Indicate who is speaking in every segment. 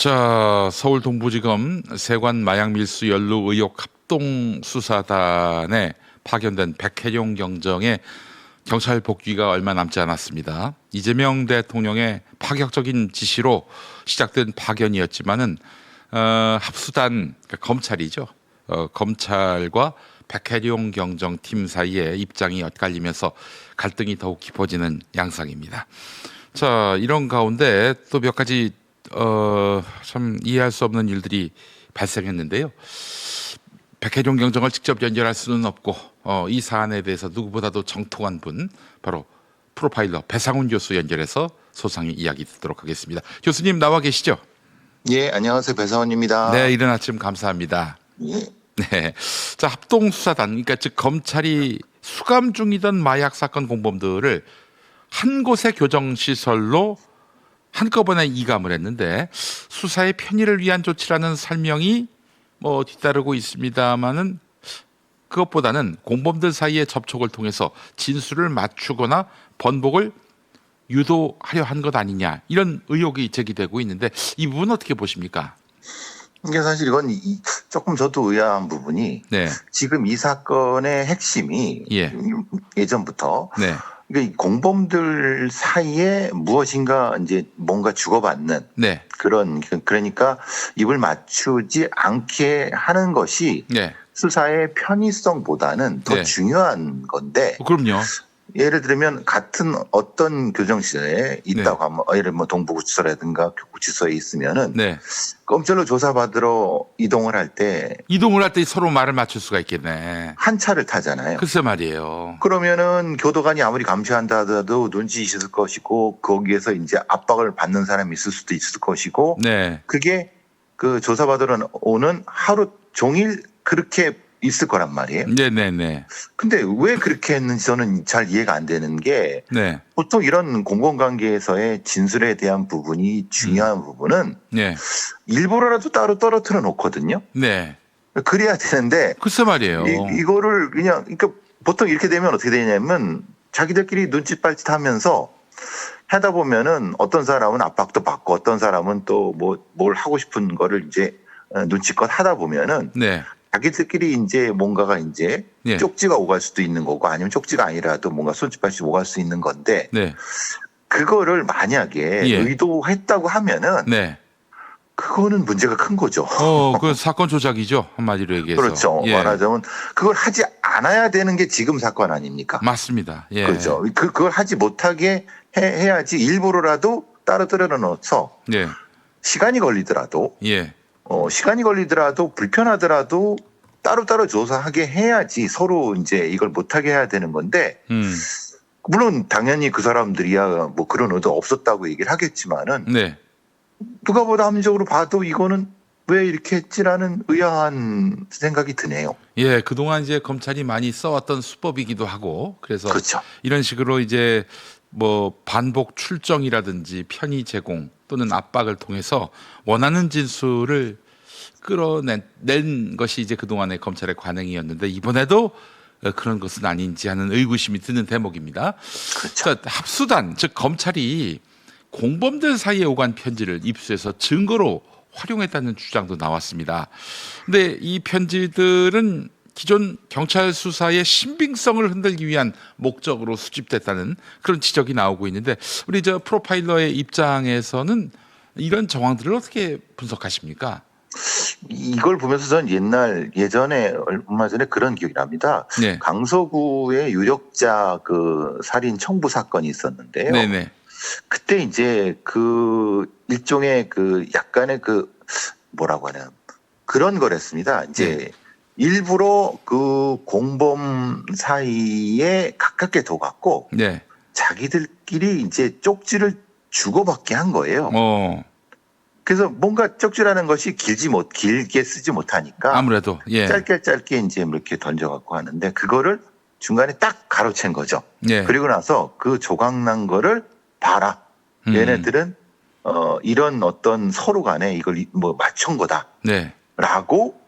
Speaker 1: 자, 서울 동부지검 세관 마약 밀수 연루 의혹 합동 수사단에 파견된 백혜룡 경정의 경찰 복귀가 얼마 남지 않았습니다. 이재명 대통령의 파격적인 지시로 시작된 파견이었지만은 합수단 그러니까 검찰이죠. 검찰과 백혜룡 경정팀 사이에 입장이 엇갈리면서 갈등이 더욱 깊어지는 양상입니다. 자, 이런 가운데 또 몇 가지 참 이해할 수 없는 일들이 발생했는데요. 백혜룡 경정을 직접 연결할 수는 없고 이 사안에 대해서 누구보다도 정통한 분 바로 프로파일러 배상훈 교수 연결해서 소상히 이야기 듣도록 하겠습니다. 교수님 나와 계시죠?
Speaker 2: 예, 안녕하세요. 배상훈입니다.
Speaker 1: 네, 이른 아침 감사합니다.
Speaker 2: 예.
Speaker 1: 네, 자 합동수사단 그러니까 즉 검찰이 수감 중이던 마약 사건 공범들을 한 곳의 교정시설로 한꺼번에 이감을 했는데 수사의 편의를 위한 조치라는 설명이 뒤따르고 있습니다만은 그것보다는 공범들 사이의 접촉을 통해서 진술을 맞추거나 번복을 유도하려 한 것 아니냐 이런 의혹이 제기되고 있는데 이 부분 어떻게 보십니까?
Speaker 2: 이게 사실 이건 조금 저도 의아한 부분이
Speaker 1: 네,
Speaker 2: 지금 이 사건의 핵심이 예전부터
Speaker 1: 네,
Speaker 2: 이 공범들 사이에 무엇인가 이제 뭔가 주고받는
Speaker 1: 네,
Speaker 2: 그러니까 입을 맞추지 않게 하는 것이
Speaker 1: 네.
Speaker 2: 수사의 편의성보다는 더
Speaker 1: 네.
Speaker 2: 중요한 건데
Speaker 1: 그럼요.
Speaker 2: 예를 들면 같은 어떤 교정시설에 있다고 하면 예를 들면 동부구치소라든가 구치소에 있으면은
Speaker 1: 네.
Speaker 2: 검찰로 조사받으러 이동을 할 때
Speaker 1: 이동을 할 때 서로 말을 맞출 수가 있겠네.
Speaker 2: 한 차를 타잖아요.
Speaker 1: 글쎄 말이에요.
Speaker 2: 그러면은 교도관이 아무리 감시한다 하더라도 눈치 있을 것이고 거기에서 이제 압박을 받는 사람이 있을 수도 있을 것이고
Speaker 1: 네,
Speaker 2: 그게 그 조사받으러 오는 하루 종일 그렇게 있을 거란 말이에요.
Speaker 1: 네, 네, 네,
Speaker 2: 근데 왜 그렇게 했는지 저는 잘 이해가 안 되는 게
Speaker 1: 네,
Speaker 2: 보통 이런 공공관계에서의 진술에 대한 부분이 중요한 부분은
Speaker 1: 네,
Speaker 2: 일부러라도 따로 떨어뜨려 놓거든요.
Speaker 1: 네.
Speaker 2: 그래야 되는데
Speaker 1: 글쎄 말이에요.
Speaker 2: 이거를 그러니까 보통 이렇게 되면 어떻게 되냐면 자기들끼리 눈짓발짓 하면서 하다 보면은 어떤 사람은 압박도 받고 어떤 사람은 또 뭘 하고 싶은 거를 이제 눈치껏 하다 보면은
Speaker 1: 네,
Speaker 2: 자기들끼리 이제 뭔가가 이제
Speaker 1: 네.
Speaker 2: 쪽지가 오갈 수도 있는 거고 아니면 쪽지가 아니라도 뭔가 손짓발짓 오갈 수 있는 건데
Speaker 1: 네,
Speaker 2: 그거를 만약에
Speaker 1: 예.
Speaker 2: 의도했다고 하면은
Speaker 1: 네.
Speaker 2: 그거는 문제가 큰 거죠.
Speaker 1: 그 사건 조작이죠. 한마디로 얘기해서.
Speaker 2: 그렇죠.
Speaker 1: 예.
Speaker 2: 말하자면 그걸 하지 않아야 되는 게 지금 사건 아닙니까?
Speaker 1: 맞습니다. 예.
Speaker 2: 그렇죠. 그걸 하지 못하게 해야지 일부러라도 따로들여 넣어서
Speaker 1: 예.
Speaker 2: 시간이 걸리더라도
Speaker 1: 예.
Speaker 2: 불편하더라도 따로따로 조사하게 해야지 서로 이제 이걸 못하게 해야 되는 건데 물론 당연히 그 사람들이야 뭐 그런 의도 없었다고 얘기를 하겠지만은
Speaker 1: 네.
Speaker 2: 누가 보다 합리적으로 봐도 이거는 왜 이렇게 했지라는 의아한 생각이 드네요.
Speaker 1: 예, 그동안 이제 검찰이 많이 써왔던 수법이기도 하고 그래서
Speaker 2: 그렇죠.
Speaker 1: 이런 식으로 이제 반복 출정이라든지 편의 제공 또는 압박을 통해서 원하는 진술을 끌어낸 것이 이제 그동안의 검찰의 관행이었는데 이번에도 그런 것은 아닌지 하는 의구심이 드는 대목입니다.
Speaker 2: 그렇죠.
Speaker 1: 자, 합수단 즉 검찰이 공범들 사이에 오간 편지를 입수해서 증거로 활용했다는 주장도 나왔습니다. 근데 이 편지들은 기존 경찰 수사의 신빙성을 흔들기 위한 목적으로 수집됐다는 그런 지적이 나오고 있는데 우리 프로파일러의 입장에서는 이런 정황들을 어떻게 분석하십니까?
Speaker 2: 이걸 보면서 저는 예전에 얼마 전에 그런 기억이 납니다.
Speaker 1: 네.
Speaker 2: 강서구의 유력자 그 살인 청부 사건이 있었는데요.
Speaker 1: 네네.
Speaker 2: 그때 이제 그 일종의 그 약간의 그 뭐라고 하냐 그런 거랬습니다. 이제 일부러 그 공범 사이에 가깝게 둬갖고
Speaker 1: 네.
Speaker 2: 자기들끼리 이제 쪽지를 주고받게 한 거예요. 그래서 뭔가 쪽지라는 것이 길게 쓰지 못하니까
Speaker 1: 아무래도 예.
Speaker 2: 짧게 이제 이렇게 던져갖고 하는데 그거를 중간에 딱 가로챈 거죠.
Speaker 1: 예.
Speaker 2: 그리고 나서 그 조각난 거를 봐라. 얘네들은 이런 어떤 서로 간에 이걸 맞춘 거다.
Speaker 1: 네.
Speaker 2: 라고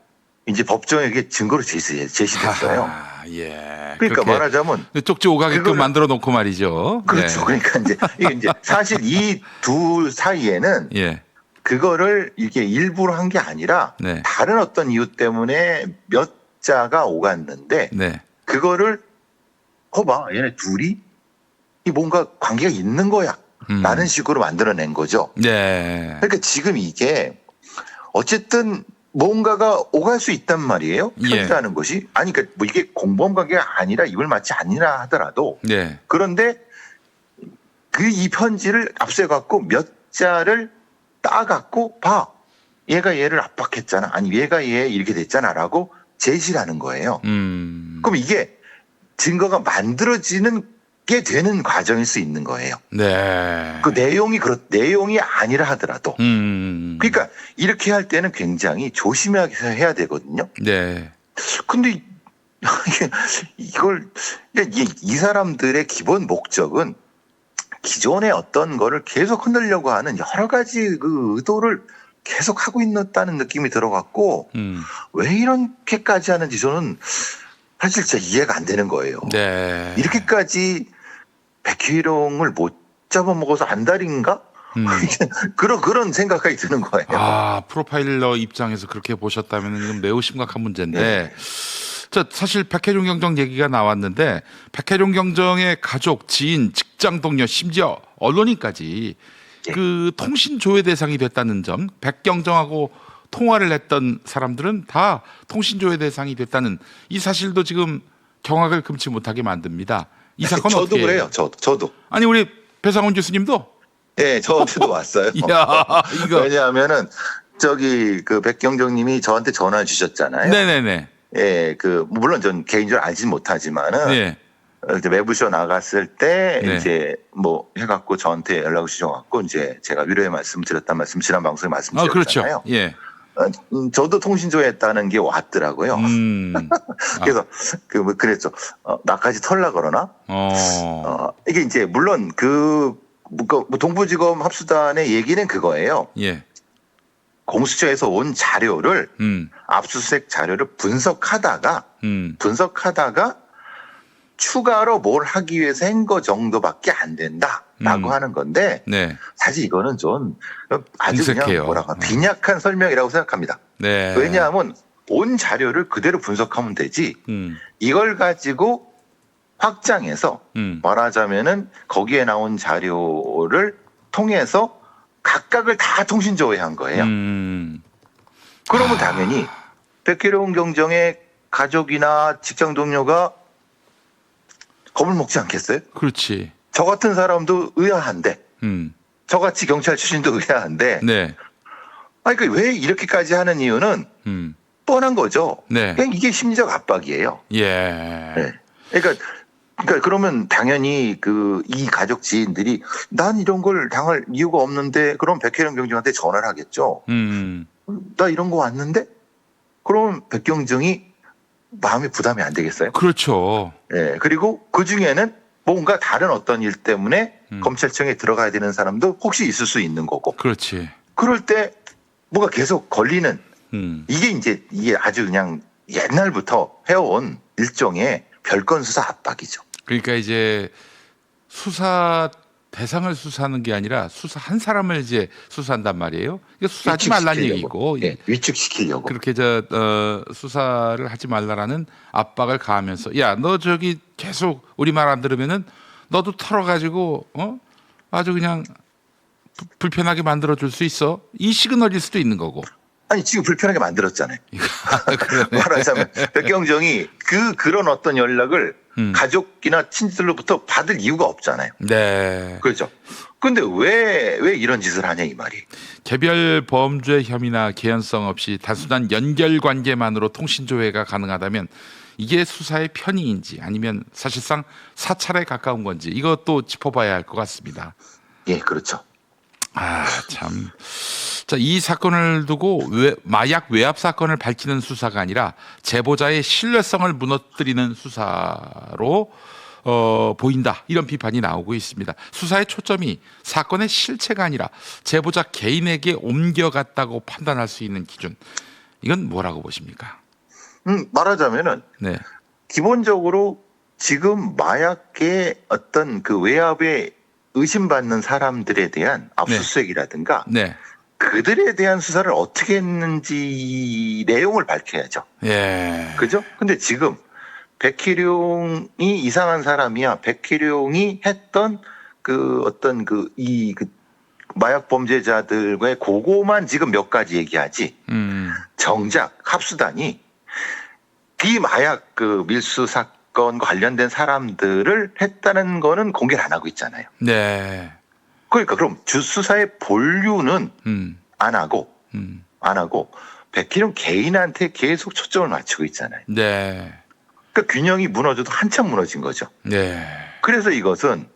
Speaker 2: 이제 법정에게 증거로 제시됐어요.
Speaker 1: 예.
Speaker 2: 그러니까 말하자면
Speaker 1: 쪽지 오가게끔 만들어 놓고 말이죠.
Speaker 2: 그렇죠.
Speaker 1: 네.
Speaker 2: 그러니까 이제 사실 이 두 사이에는
Speaker 1: 예.
Speaker 2: 그거를 이게 일부러 한 게 아니라
Speaker 1: 네.
Speaker 2: 다른 어떤 이유 때문에 몇 자가 오갔는데
Speaker 1: 네.
Speaker 2: 그거를 봐 얘네 둘이 이 뭔가 관계가 있는 거야 라는 식으로 만들어낸 거죠.
Speaker 1: 네.
Speaker 2: 그러니까 지금 이게 어쨌든 뭔가가 오갈 수 있단 말이에요. 편지라는 것이. 아니 그러니까 뭐 이게 공범 관계가 아니라 입을 맞지 아니라 하더라도
Speaker 1: 네.
Speaker 2: 그런데 이 편지를 앞세갖고 몇 자를 따갖고 봐. 얘가 얘를 압박했잖아. 아니 얘가 얘 이렇게 됐잖아라고 제시를 하는 거예요. 그럼 이게 증거가 만들어지는 게 되는 과정일 수 있는 거예요.
Speaker 1: 네.
Speaker 2: 그 내용이 아니라 하더라도. 그러니까 이렇게 할 때는 굉장히 조심하게 해야 되거든요.
Speaker 1: 네.
Speaker 2: 근데 이걸 이 사람들의 기본 목적은 기존의 어떤 거를 계속 흔들려고 하는 여러 가지 그 의도를 계속 하고 있다는 느낌이 들어갔고 왜 이렇게까지 하는지 저는 사실 진짜 이해가 안 되는 거예요.
Speaker 1: 네.
Speaker 2: 이렇게까지 백희룡을 못 잡아먹어서 안달인가? 그런 생각이 드는 거예요.
Speaker 1: 아, 프로파일러 입장에서 그렇게 보셨다면 이건 매우 심각한 문제인데.
Speaker 2: 네.
Speaker 1: 자, 사실 백혜룡 경정 얘기가 나왔는데 백혜룡 경정의 가족, 지인, 직장 동료, 심지어 언론인까지
Speaker 2: 예.
Speaker 1: 그 통신 조회 대상이 됐다는 점, 백경정하고 통화를 했던 사람들은 다 통신 조회 대상이 됐다는 이 사실도 지금 경악을 금치 못하게 만듭니다. 이 사건
Speaker 2: 저도
Speaker 1: 어떻게
Speaker 2: 그래요. 저도.
Speaker 1: 아니 우리 배상훈 교수님도
Speaker 2: 네, 저한테도 왔어요.
Speaker 1: 이야, 이거
Speaker 2: 왜냐하면은 그 백경정님이 저한테 전화 주셨잖아요.
Speaker 1: 네네네.
Speaker 2: 예, 물론 전 개인적으로 알지는 못하지만은
Speaker 1: 네.
Speaker 2: 이제 매부쇼 나갔을 때
Speaker 1: 네.
Speaker 2: 이제 뭐 해갖고 저한테 연락을 주셔갖고 이제 제가 위로의 말씀 드렸단 말씀 지난 방송에 말씀드렸잖아요.
Speaker 1: 그렇죠. 예.
Speaker 2: 저도 통신조회했다는 게 왔더라고요. 그래서 그랬죠. 나까지 털라 그러나? 이게 이제 물론 동부지검 합수단의 얘기는 그거예요.
Speaker 1: 예.
Speaker 2: 공수처에서 온 자료를 압수수색 자료를 분석하다가 추가로 뭘 하기 위해서 한 거 정도밖에 안 된다라고 하는 건데
Speaker 1: 네.
Speaker 2: 사실 이거는 좀 아주
Speaker 1: 인색해요.
Speaker 2: 그냥 빈약한 설명이라고 생각합니다.
Speaker 1: 네.
Speaker 2: 왜냐하면 온 자료를 그대로 분석하면 되지 이걸 가지고 확장해서 말하자면은 거기에 나온 자료를 통해서 각각을 다 통신조회한 거예요. 그러면 당연히 백혜룡 경정의 가족이나 직장 동료가 겁을 먹지 않겠어요?
Speaker 1: 그렇지.
Speaker 2: 저 같은 사람도 의아한데, 저같이 경찰 출신도 의아한데,
Speaker 1: 네.
Speaker 2: 아니 왜 이렇게까지 하는 이유는 뻔한 거죠.
Speaker 1: 네.
Speaker 2: 그냥 이게 심리적 압박이에요.
Speaker 1: 예.
Speaker 2: 네. 그러니까 그러면 당연히 이 가족 지인들이 난 이런 걸 당할 이유가 없는데 그럼 백혜령 경정한테 전화를 하겠죠. 나 이런 거 왔는데? 그러면 백경정이 마음이 부담이 안 되겠어요?
Speaker 1: 그렇죠.
Speaker 2: 예. 그리고 그 중에는 뭔가 다른 어떤 일 때문에 검찰청에 들어가야 되는 사람도 혹시 있을 수 있는 거고.
Speaker 1: 그렇지.
Speaker 2: 그럴 때 뭐가 계속 걸리는 이게 아주 그냥 옛날부터 해온 일종의 별건 수사 압박이죠.
Speaker 1: 그러니까 이제 수사 대상을 수사하는 게 아니라 수사 한 사람을 이제 수사한단 말이에요. 이게 수사하지 말라는 얘기고.
Speaker 2: 네, 위축시키려고.
Speaker 1: 그렇게 수사를 하지 말라라는 압박을 가하면서 야, 너 저기 계속 우리 말 안 들으면은 너도 털어가지고 아주 그냥 불편하게 만들어 줄 수 있어. 이 시그널일 수도 있는 거고.
Speaker 2: 아니 지금 불편하게 만들었잖아요. 말하자면 백경정이 그런 어떤 연락을 가족이나 친지들로부터 받을 이유가 없잖아요.
Speaker 1: 네.
Speaker 2: 그렇죠. 근데 왜 이런 짓을 하냐 이 말이.
Speaker 1: 개별 범죄 혐의나 개연성 없이 단순한 연결 관계만으로 통신 조회가 가능하다면 이게 수사의 편의인지 아니면 사실상 사찰에 가까운 건지 이것도 짚어봐야 할 것 같습니다.
Speaker 2: 예, 그렇죠.
Speaker 1: 아, 참. 자, 이 사건을 두고 마약 외압 사건을 밝히는 수사가 아니라 제보자의 신뢰성을 무너뜨리는 수사로 보인다. 이런 비판이 나오고 있습니다. 수사의 초점이 사건의 실체가 아니라 제보자 개인에게 옮겨갔다고 판단할 수 있는 기준. 이건 뭐라고 보십니까?
Speaker 2: 말하자면은
Speaker 1: 네.
Speaker 2: 기본적으로 지금 마약의 어떤 외압에 의심받는 사람들에 대한 압수수색이라든가
Speaker 1: 네.
Speaker 2: 그들에 대한 수사를 어떻게 했는지 내용을 밝혀야죠.
Speaker 1: 예.
Speaker 2: 그죠? 근데 지금 백희룡이 이상한 사람이야. 백희룡이 했던 그 어떤 마약 범죄자들과의 그거만 지금 몇 가지 얘기하지. 정작 합수단이 비마약 밀수 사건 관련된 사람들을 했다는 거는 공개를 안 하고 있잖아요.
Speaker 1: 네.
Speaker 2: 그러니까 그럼 주수사의 본류는 안 하고 백희룡 개인한테 계속 초점을 맞추고 있잖아요.
Speaker 1: 네.
Speaker 2: 그러니까 균형이 무너져도 한참 무너진 거죠.
Speaker 1: 네.
Speaker 2: 그래서 이것은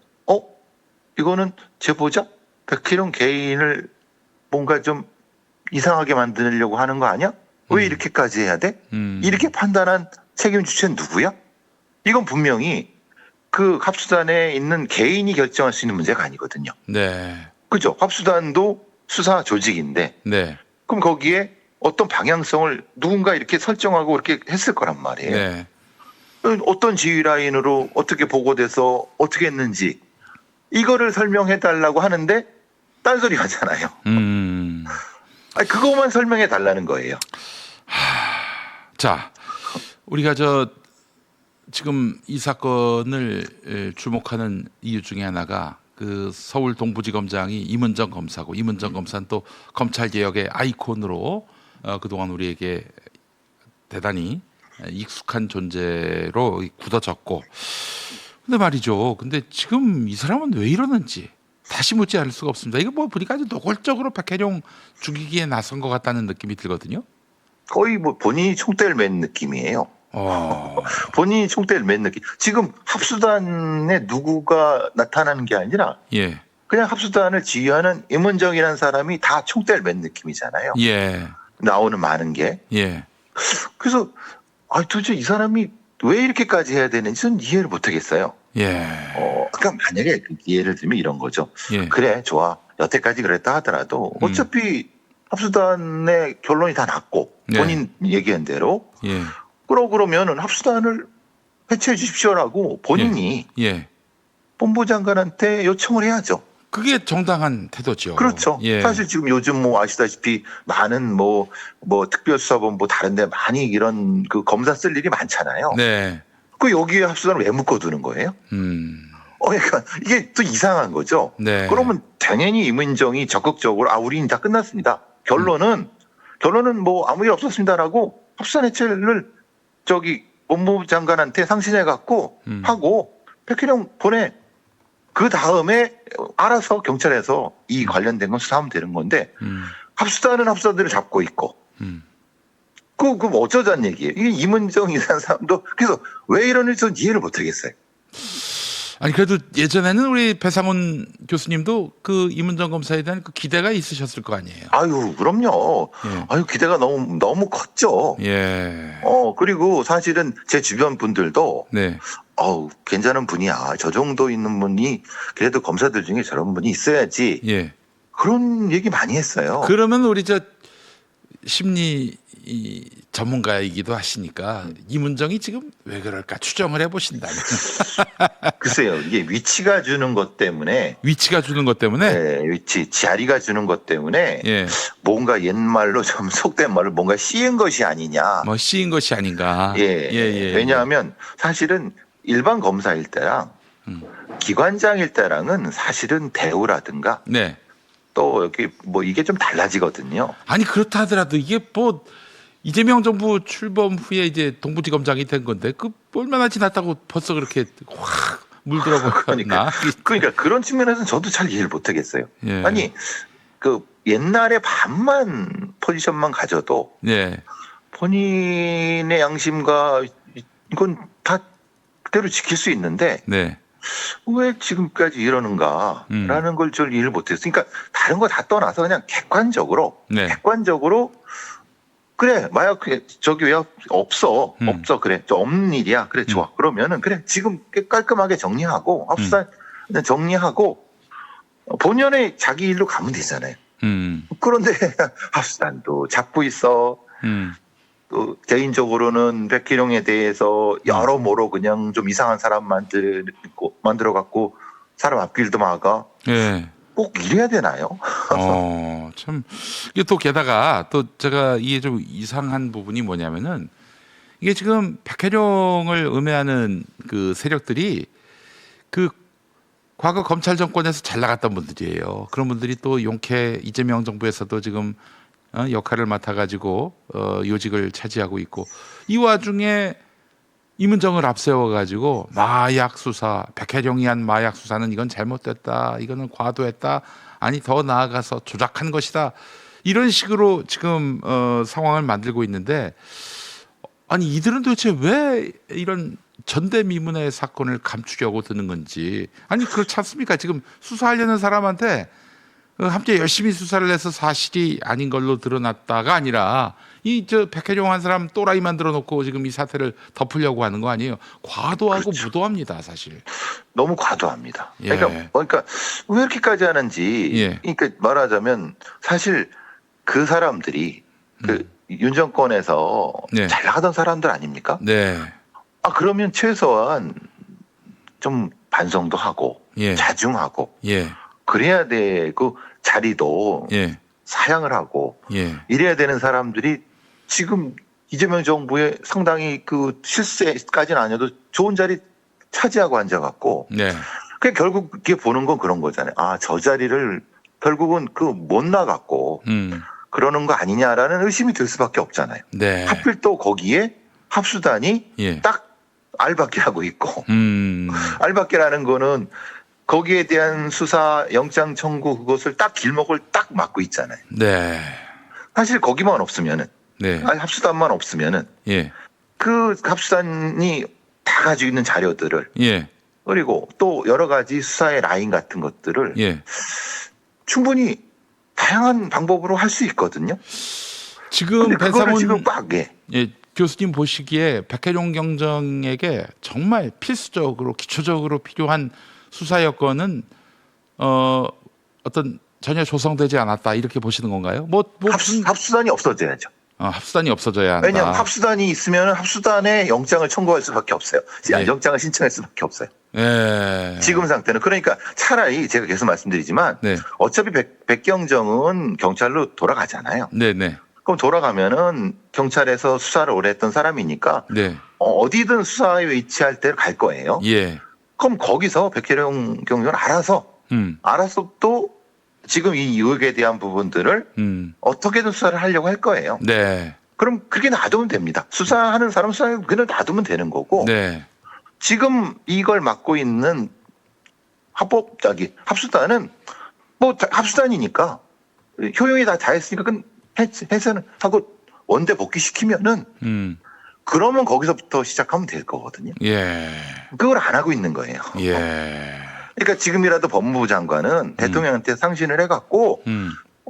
Speaker 2: 이거는 제보자 백희룡 개인을 뭔가 좀 이상하게 만들려고 하는 거 아니야? 왜 이렇게까지 해야 돼? 이렇게 판단한 책임 주체는 누구야? 이건 분명히 그 합수단에 있는 개인이 결정할 수 있는 문제가 아니거든요.
Speaker 1: 네.
Speaker 2: 그죠? 합수단도 수사 조직인데
Speaker 1: 네.
Speaker 2: 그럼 거기에 어떤 방향성을 누군가 이렇게 설정하고 이렇게 했을 거란 말이에요.
Speaker 1: 네.
Speaker 2: 어떤 지휘 라인으로 어떻게 보고돼서 어떻게 했는지 이거를 설명해 달라고 하는데 딴소리 하잖아요. 아니, 그것만 설명해 달라는 거예요.
Speaker 1: 자, 우리가 지금 이 사건을 주목하는 이유 중에 하나가 그 서울 동부지검장이 임은정 검사고, 임은정 검사는 또 검찰 개혁의 아이콘으로 그동안 우리에게 대단히 익숙한 존재로 굳어졌고, 근데 말이죠. 근데 지금 이 사람은 왜 이러는지 다시 묻지 않을 수가 없습니다. 이거 뭐 보니까 아주 노골적으로 백혜룡 죽이기에 나선 것 같다는 느낌이 들거든요.
Speaker 2: 거의 뭐 본인이 총대를 맨 느낌이에요. 본인이 총대를 맨 느낌. 지금 합수단에 누구가 나타나는 게 아니라
Speaker 1: 예.
Speaker 2: 그냥 합수단을 지휘하는 임은정이라는 사람이 다 총대를 맨 느낌이잖아요.
Speaker 1: 예.
Speaker 2: 나오는 많은 게.
Speaker 1: 예.
Speaker 2: 그래서 도대체 이 사람이 왜 이렇게까지 해야 되는지는 이해를 못 하겠어요.
Speaker 1: 예.
Speaker 2: 그러니까 만약에 예를 들면 이런 거죠.
Speaker 1: 예.
Speaker 2: 그래, 좋아. 여태까지 그랬다 하더라도 어차피 합수단의 결론이 다 났고
Speaker 1: 네.
Speaker 2: 본인 얘기한 대로
Speaker 1: 예.
Speaker 2: 그러면은 합수단을 해체해 주십시오라고 본인이
Speaker 1: 예.
Speaker 2: 본부장관한테 요청을 해야죠.
Speaker 1: 그게 정당한 태도죠.
Speaker 2: 그렇죠.
Speaker 1: 예.
Speaker 2: 사실 지금 요즘 뭐 아시다시피 많은 뭐 특별수사본부 다른데 많이 이런 그 검사 쓸 일이 많잖아요.
Speaker 1: 네.
Speaker 2: 그 여기에 합수단을 왜 묶어두는 거예요? 그러니까 이게 또 이상한 거죠.
Speaker 1: 네.
Speaker 2: 그러면 당연히 임은정이 적극적으로 우리는 다 끝났습니다. 결론은 뭐 아무 일 없었습니다라고 합수단 해체를 법무부 장관한테 상신해 갖고 하고 백희룡 보내. 그 다음에 알아서 경찰에서 이 관련된 건 수사하면 되는 건데 합수단은 합수단들을 잡고 있고 그럼 어쩌자는 얘기예요. 이게 임은정이라는 사람도 그래서 왜 이러는지 저는 이해를 못 하겠어요.
Speaker 1: 아니 그래도 예전에는 우리 배상훈 교수님도 그 임은정 검사에 대한 그 기대가 있으셨을 거 아니에요.
Speaker 2: 아유, 그럼요.
Speaker 1: 예.
Speaker 2: 기대가 너무 컸죠.
Speaker 1: 예.
Speaker 2: 그리고 사실은 제 주변 분들도
Speaker 1: 네.
Speaker 2: 괜찮은 분이야. 저 정도 있는 분이 그래도 검사들 중에 저런 분이 있어야지.
Speaker 1: 예.
Speaker 2: 그런 얘기 많이 했어요.
Speaker 1: 그러면 우리 심리 전문가이기도 하시니까 임은정이 지금 왜 그럴까 추정을 해보신다면.
Speaker 2: 글쎄요. 이게 위치가 주는 것 때문에
Speaker 1: 위치가 주는 것 때문에.
Speaker 2: 네, 자리가 주는 것 때문에
Speaker 1: 예.
Speaker 2: 뭔가 옛말로 좀 속된 말로 뭔가 씌인 것이 아니냐.
Speaker 1: 뭐 씌인 것이 아닌가.
Speaker 2: 예. 왜냐하면 사실은 일반 검사일 때랑 기관장일 때랑은 사실은 대우라든가
Speaker 1: 네.
Speaker 2: 또 여기 뭐 이게 좀 달라지거든요.
Speaker 1: 아니 그렇다 하더라도 이게 뭐 이재명 정부 출범 후에 이제 동부지검장이 된 건데 그 얼마나 지났다고 벌써 그렇게 확 물들어버렸나?
Speaker 2: 그러니까 그런 측면에서는 저도 잘 이해를 못하겠어요.
Speaker 1: 예.
Speaker 2: 아니 그 옛날에 반만 포지션만 가져도
Speaker 1: 네.
Speaker 2: 본인의 양심과 이건 다 그대로 지킬 수 있는데
Speaker 1: 네.
Speaker 2: 왜 지금까지 이러는가라는 걸 좀 이해를 못했어요. 그러니까 다른 거 다 떠나서 그냥 객관적으로 그래 마약 저기 왜 없어 그래 저 없는 일이야 그래 좋아 그러면은 그래 지금 깔끔하게 정리하고 합수단 정리하고 본연의 자기 일로 가면 되잖아요. 그런데 합수단도 잡고 있어. 또 개인적으로는 백희룡에 대해서 여러모로 그냥 좀 이상한 사람 만들어 갖고 사람 앞길도 막아.
Speaker 1: 예.
Speaker 2: 꼭 이래야 되나요?
Speaker 1: 참 이게 또 게다가 또 제가 이게 좀 이상한 부분이 뭐냐면은 이게 지금 백혜룡을 음해하는 그 세력들이 그 과거 검찰 정권에서 잘 나갔던 분들이에요. 그런 분들이 또 용케 이재명 정부에서도 지금 역할을 맡아가지고 요직을 차지하고 있고 이 와중에 이문정을 앞세워가지고 마약 수사, 백혜룡이 한 마약 수사는 이건 잘못됐다, 이거는 과도했다, 아니 더 나아가서 조작한 것이다 이런 식으로 지금 상황을 만들고 있는데 아니 이들은 도대체 왜 이런 전대미문의 사건을 감추려고 드는 건지 아니 그렇지 않습니까? 지금 수사하려는 사람한테 함께 열심히 수사를 해서 사실이 아닌 걸로 드러났다가 아니라 이 저 백혜룡 한 사람 또라이 만들어 놓고 지금 이 사태를 덮으려고 하는 거 아니에요? 과도하고
Speaker 2: 그렇죠.
Speaker 1: 무도합니다, 사실.
Speaker 2: 너무 과도합니다.
Speaker 1: 예.
Speaker 2: 그러니까 왜 이렇게까지 하는지.
Speaker 1: 예.
Speaker 2: 그러니까 말하자면 사실 그 사람들이 그 윤 정권에서
Speaker 1: 네.
Speaker 2: 잘 나가던 사람들 아닙니까?
Speaker 1: 네.
Speaker 2: 그러면 최소한 좀 반성도 하고
Speaker 1: 예.
Speaker 2: 자중하고
Speaker 1: 예.
Speaker 2: 그래야 돼. 그 자리도
Speaker 1: 예.
Speaker 2: 사양을 하고
Speaker 1: 예.
Speaker 2: 이래야 되는 사람들이 지금 이재명 정부의 상당히 그 실세까지는 아니어도 좋은 자리 차지하고 앉아갖고
Speaker 1: 네.
Speaker 2: 그 결국 이게 보는 건 그런 거잖아요. 저 자리를 결국은 그 못 나갔고 그러는 거 아니냐라는 의심이 들 수밖에 없잖아요.
Speaker 1: 네.
Speaker 2: 하필 또 거기에 합수단이
Speaker 1: 예.
Speaker 2: 딱 알박기 하고 있고
Speaker 1: 음.
Speaker 2: 알박기라는 거는 거기에 대한 수사 영장 청구 그것을 딱 길목을 딱 막고 있잖아요.
Speaker 1: 네.
Speaker 2: 사실 거기만 없으면은
Speaker 1: 네.
Speaker 2: 합수단만 없으면은
Speaker 1: 예.
Speaker 2: 그 합수단이 다 가지고 있는 자료들을
Speaker 1: 예.
Speaker 2: 그리고 또 여러 가지 수사의 라인 같은 것들을
Speaker 1: 예. 충분히
Speaker 2: 다양한 방법으로 할 수 있거든요.
Speaker 1: 지금
Speaker 2: 근데 그거를
Speaker 1: 배상훈
Speaker 2: 지금
Speaker 1: 예, 교수님 보시기에 백혜룡 경정에게 정말 필수적으로 기초적으로 필요한 수사 여건은 어떤 전혀 조성되지 않았다 이렇게 보시는 건가요?
Speaker 2: 합수단이 없어져야죠.
Speaker 1: 합수단이 없어져야 한다.
Speaker 2: 왜냐하면 합수단이 있으면 합수단에 영장을 청구할 수밖에 없어요.
Speaker 1: 네.
Speaker 2: 영장을 신청할 수밖에 없어요.
Speaker 1: 예.
Speaker 2: 지금 상태는. 그러니까 차라리 제가 계속 말씀드리지만
Speaker 1: 네.
Speaker 2: 어차피 백경정은 경찰로 돌아가잖아요.
Speaker 1: 네네.
Speaker 2: 그럼 돌아가면은 경찰에서 수사를 오래 했던 사람이니까
Speaker 1: 네.
Speaker 2: 어디든 수사에 위치할 때를 갈 거예요.
Speaker 1: 예.
Speaker 2: 그럼 거기서 백혜룡 경정은 알아서 또 지금 이 의혹에 대한 부분들을 어떻게든 수사를 하려고 할 거예요.
Speaker 1: 네.
Speaker 2: 그럼 그렇게 놔두면 됩니다. 수사하는 사람 수사를 그냥 놔두면 되는 거고
Speaker 1: 네.
Speaker 2: 지금 이걸 맡고 있는 합수단은 뭐 합수단이니까 효용이 다 다했으니까 해서는 하고 원대 복귀시키면은 그러면 거기서부터 시작하면 될 거거든요.
Speaker 1: 예.
Speaker 2: 그걸 안 하고 있는 거예요.
Speaker 1: 예.
Speaker 2: 그러니까 지금이라도 법무부 장관은 대통령한테 상신을 해갖고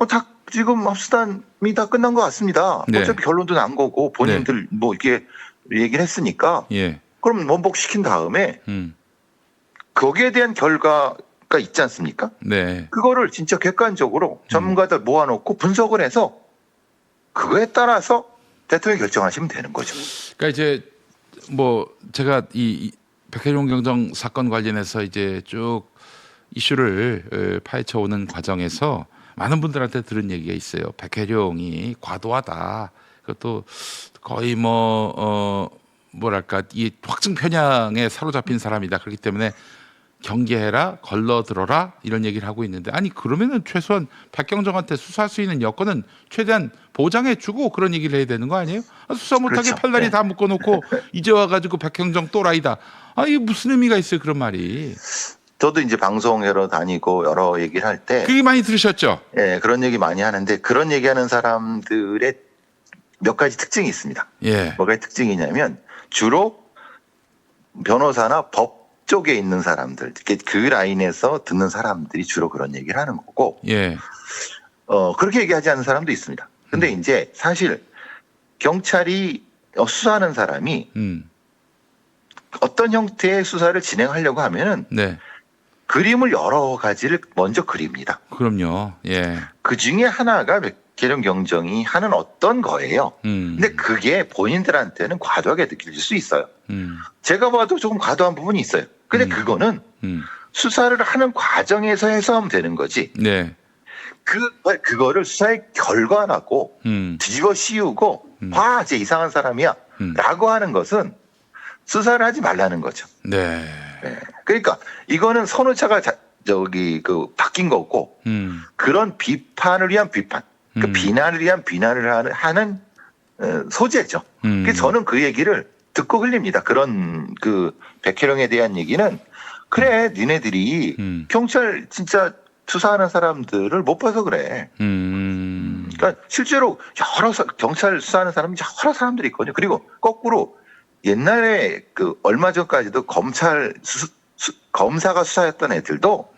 Speaker 2: 다 지금 합수단이 다 끝난 것 같습니다.
Speaker 1: 네.
Speaker 2: 어차피 결론도 난 거고 본인들 뭐 이렇게 얘기를 했으니까
Speaker 1: 예.
Speaker 2: 그럼 원복시킨 다음에 거기에 대한 결과가 있지 않습니까?
Speaker 1: 네.
Speaker 2: 그거를 진짜 객관적으로 전문가들 모아놓고 분석을 해서 그거에 따라서 대통령이 결정하시면 되는 거죠.
Speaker 1: 그러니까 이제 뭐 제가 이 백혜룡 경정 사건 관련해서 이제 쭉 이슈를 파헤쳐 오는 과정에서 많은 분들한테 들은 얘기가 있어요. 백혜룡이 과도하다. 그것도 거의 뭐랄까 이 확증 편향에 사로잡힌 사람이다. 그렇기 때문에 경계해라, 걸러들어라 이런 얘기를 하고 있는데 아니 그러면은 최소한 백경정한테 수사할 수 있는 여건은 최대한 보장해주고 그런 얘기를 해야 되는 거 아니에요? 수사 못하게
Speaker 2: 그렇죠.
Speaker 1: 팔다리
Speaker 2: 네.
Speaker 1: 다 묶어놓고 이제 와가지고 백경정 또라이다. 이게 무슨 의미가 있어요 그런 말이?
Speaker 2: 저도 이제 방송회로 다니고 여러 얘기를 할 때
Speaker 1: 그게 많이 들으셨죠?
Speaker 2: 그런 얘기 많이 하는데 그런 얘기하는 사람들의 몇 가지 특징이 있습니다.
Speaker 1: 예.
Speaker 2: 뭐가 특징이냐면 주로 변호사나 법 쪽에 있는 사람들, 그 라인에서 듣는 사람들이 주로 그런 얘기를 하는 거고,
Speaker 1: 예.
Speaker 2: 그렇게 얘기하지 않는 사람도 있습니다. 근데 이제 사실 경찰이 수사하는 사람이 어떤 형태의 수사를 진행하려고 하면은
Speaker 1: 네.
Speaker 2: 그림을 여러 가지를 먼저 그립니다.
Speaker 1: 그럼요. 예.
Speaker 2: 그 중에 하나가 백혜룡 경정이 하는 어떤 거예요. 근데 그게 본인들한테는 과도하게 느낄 수 있어요. 제가 봐도 조금 과도한 부분이 있어요. 근데 그거는 수사를 하는 과정에서 해소하면 되는 거지.
Speaker 1: 네.
Speaker 2: 그거를 수사의 결과라고 뒤집어 씌우고 봐, 쟤 이상한 사람이야 라고 하는 것은 수사를 하지 말라는 거죠.
Speaker 1: 네.
Speaker 2: 네. 그러니까 이거는 선호차가 바뀐 거고 그런 비판을 위한 비판, 그 비난을 위한 비난을 하는 소재죠. 그래서 저는 그 얘기를 듣고 흘립니다. 그런 그 백혜령에 대한 얘기는 그래, 니네들이 경찰 진짜 수사하는 사람들을 못 봐서 그래. 그러니까 실제로 경찰 수사하는 사람이 여러 사람들이 있거든요. 그리고 거꾸로 옛날에 그 얼마 전까지도 검사가 수사했던 애들도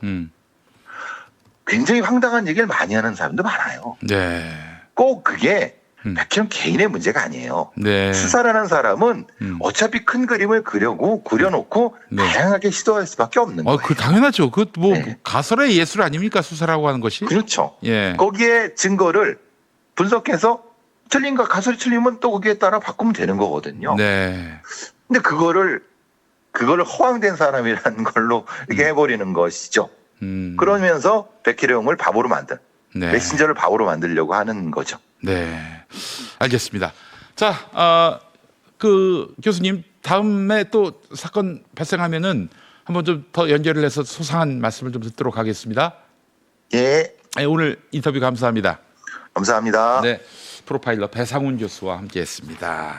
Speaker 2: 굉장히 황당한 얘기를 많이 하는 사람도 많아요.
Speaker 1: 네.
Speaker 2: 꼭 그게 백혜령 개인의 문제가 아니에요.
Speaker 1: 네.
Speaker 2: 수사라는 사람은 어차피 큰 그림을 그려놓고
Speaker 1: 네.
Speaker 2: 다양하게 시도할 수밖에 없는 거예요.
Speaker 1: 그 당연하죠. 그 뭐
Speaker 2: 네.
Speaker 1: 가설의 예술 아닙니까? 수사라고 하는 것이.
Speaker 2: 그렇죠.
Speaker 1: 예.
Speaker 2: 거기에 증거를 분석해서 가설이 틀리면 또 거기에 따라 바꾸면 되는 거거든요.
Speaker 1: 네.
Speaker 2: 근데 그거를 허황된 사람이라는 걸로 이렇게 해버리는 것이죠. 그러면서 백혜령을 바보로 만든
Speaker 1: 네.
Speaker 2: 메신저를 바보로 만들려고 하는 거죠.
Speaker 1: 네. 알겠습니다. 자, 그 교수님 다음에 또 사건 발생하면은 한번 좀 더 연결을 해서 소상한 말씀을 좀 듣도록 하겠습니다.
Speaker 2: 예,
Speaker 1: 네, 오늘 인터뷰 감사합니다.
Speaker 2: 감사합니다.
Speaker 1: 네. 프로파일러 배상훈 교수와 함께했습니다.